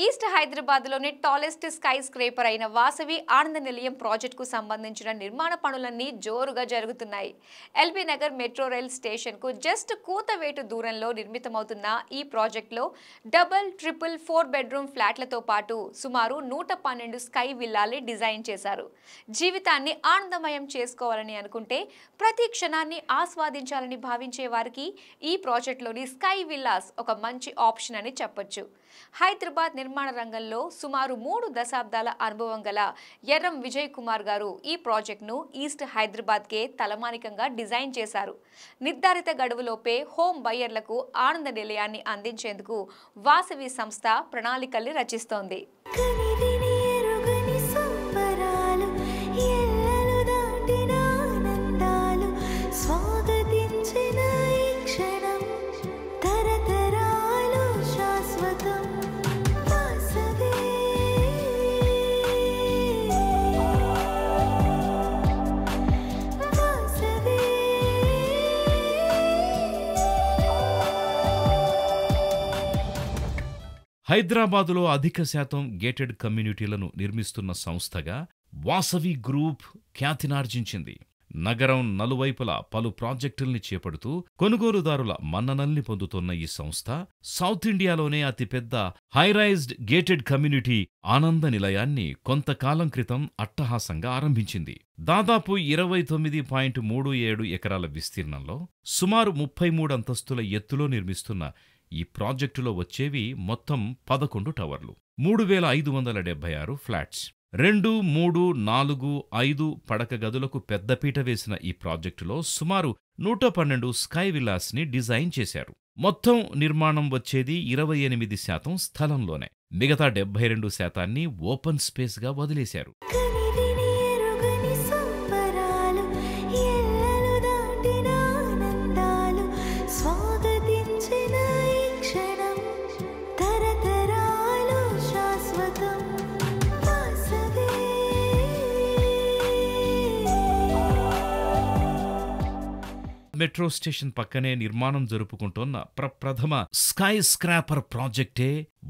East హైదరాబాద్లోని tallest sky scraper అయిన వాసవి ఆనంద నిలయం ప్రాజెక్టుకు సంబంధించిన నిర్మాణ పనులన్నీ జోరుగా జరుగుతున్నాయి. ఎల్బీ నగర్ మెట్రో రైల్ స్టేషన్కు జస్ట్ కూతవేటు దూరంలో నిర్మితమవుతున్న ఈ ప్రాజెక్టులో డబుల్, ట్రిపుల్, 4 బెడ్రూమ్ ఫ్లాట్లతో పాటు సుమారు 112 స్కై విల్లాల్ని డిజైన్ చేశారు. జీవితాన్ని ఆనందమయం చేసుకోవాలని అనుకుంటే, ప్రతి క్షణాన్ని ఆస్వాదించాలని భావించే వారికి ఈ ప్రాజెక్టులోని స్కై విల్లాస్ ఒక మంచి ఆప్షన్ అని చెప్పొచ్చు. హైదరాబాద్ నిర్మాణ రంగంలో సుమారు 3 దశాబ్దాల అనుభవం గల ఎర్రం విజయ్ కుమార్ గారు ఈ ప్రాజెక్టును ఈస్ట్ హైదరాబాద్కే తలమానికంగా డిజైన్ చేశారు. నిర్ధారిత గడువులోపే హోమ్ బయ్యర్లకు ఆనంద నిలయాన్ని అందించేందుకు వాసవి సంస్థ ప్రణాళికల్ని రచిస్తోంది. హైదరాబాదులో అధిక శాతం గేటెడ్ కమ్యూనిటీలను నిర్మిస్తున్న సంస్థగా వాసవి గ్రూప్ ఖ్యాతినార్జించింది. నగరం నలువైపులా పలు ప్రాజెక్టుల్ని చేపడుతూ కొనుగోలుదారుల మన్ననల్ని పొందుతున్న ఈ సంస్థ సౌత్ ఇండియాలోనే అతిపెద్ద హైరైజ్డ్ గేటెడ్ కమ్యూనిటీ ఆనంద నిలయాన్ని కొంతకాలం క్రితం అట్టహాసంగా ఆరంభించింది. దాదాపు 29.37 ఎకరాల విస్తీర్ణంలో సుమారు 33 అంతస్తుల ఎత్తులో నిర్మిస్తున్న ఈ ప్రాజెక్టులో వచ్చేవి మొత్తం 11 టవర్లు, 3576 ఫ్లాట్స్, 2, 3, 4, 5 పడక గదులకు పెద్దపీట వేసిన ఈ ప్రాజెక్టులో సుమారు 112 స్కై విల్లాస్ ని డిజైన్ చేశారు. మొత్తం నిర్మాణం వచ్చేది 28% స్థలంలోనే. మిగతా 72% ఓపెన్ స్పేస్ గా వదిలేశారు. మెట్రో స్టేషన్ పక్కనే నిర్మాణం జరుపుకుంటోన్న ప్రప్రథమ స్కై స్క్రాపర్ ప్రాజెక్టే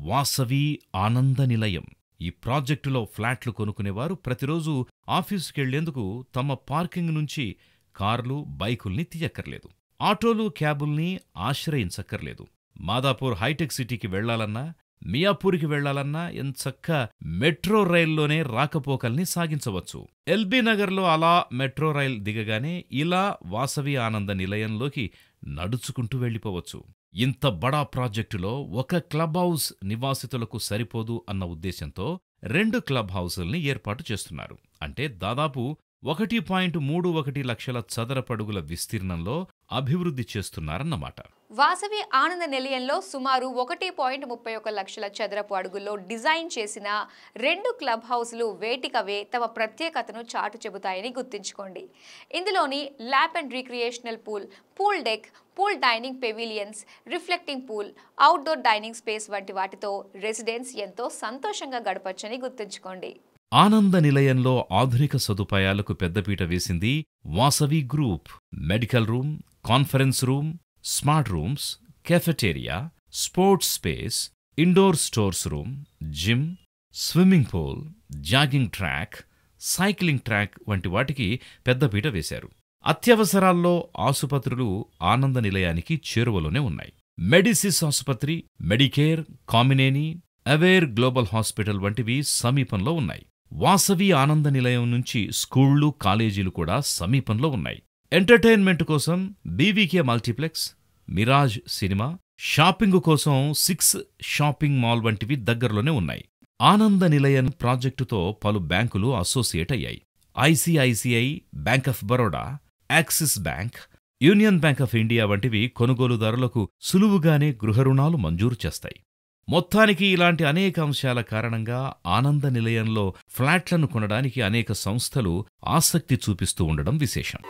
వాసవి ఆనంద నిలయం. ఈ ప్రాజెక్టులో ఫ్లాట్లు కొనుక్కునేవారు ప్రతిరోజు ఆఫీసుకెళ్లేందుకు తమ పార్కింగ్ నుంచి కార్లు, బైకుల్ని తీయక్కర్లేదు. ఆటోలు, క్యాబుల్ని ఆశ్రయించక్కర్లేదు. మాదాపూర్ హైటెక్ సిటీకి వెళ్లాలన్నా, మియాపూర్కి వెళ్లాలన్నా ఎంచక్క మెట్రో రైల్లోనే రాకపోకల్ని సాగించవచ్చు. ఎల్బీ నగర్లో అలా మెట్రో రైల్ దిగగానే ఇలా వాసవి ఆనంద నిలయంలోకి నడుచుకుంటూ వెళ్ళిపోవచ్చు. ఇంత బడా ప్రాజెక్టులో ఒక క్లబ్ హౌస్ నివాసితులకు సరిపోదు అన్న ఉద్దేశంతో 2 క్లబ్ హౌసుల్ని ఏర్పాటు చేస్తున్నారు. అంటే దాదాపు 1.31 లక్షల చదరపడుగుల విస్తీర్ణంలో అభివృద్ధి చేస్తున్నారన్నమాట. వాసవి ఆనంద నిలయంలో సుమారు 1.31 లక్షల చదరపు అడుగుల్లో డిజైన్ చేసిన 2 క్లబ్ హౌస్లు వేటికవే తమ ప్రత్యేకతను చాటు చెబుతాయని గుర్తుంచుకోండి. ఇందులోని lap and recreational pool, pool deck, pool dining పెవిలియన్స్, reflecting pool, outdoor dining space వంటి వాటితో రెసిడెన్స్ ఎంతో సంతోషంగా గడపొచ్చని గుర్తుంచుకోండి. ఆనంద నిలయంలో ఆధునిక సదుపాయాలకు పెద్దపీట వేసింది Vasavi group. Medical room, conference room, smart rooms, cafeteria, sports space, indoor stores room, gym, swimming pool, jogging track, cycling track వంటి వాటికి పెద్దపీట వేశారు. అత్యవసరాల్లో ఆసుపత్రులు ఆనంద నిలయానికి చేరువలోనే ఉన్నాయి. మెడిసిస్ ఆసుపత్రి, Medicare, Kamineni, aware global hospital వంటివి సమీపంలో ఉన్నాయి. వాసవి ఆనంద నిలయం నుంచి స్కూళ్లు, కాలేజీలు కూడా సమీపంలో ఉన్నాయి. ఎంటర్టైన్మెంట్ కోసం BVK multiplex, Miraj cinema, shopping కోసం 6 షాపింగ్ మాల్ వంటివి దగ్గరలోనే ఉన్నాయి. ఆనంద నిలయం ప్రాజెక్టుతో పలు బ్యాంకులు అసోసియేట్ అయ్యాయి. ICICI, bank of Baroda, axis bank, union bank of India వంటివి కొనుగోలుదారులకు సులువుగానే గృహ రుణాలు మంజూరు చేస్తాయి. మొత్తానికి ఇలాంటి అనేక అంశాల కారణంగా ఆనంద నిలయంలో ఫ్లాట్లను కొనడానికి అనేక సంస్థలు ఆసక్తి చూపిస్తూ ఉండడం విశేషం.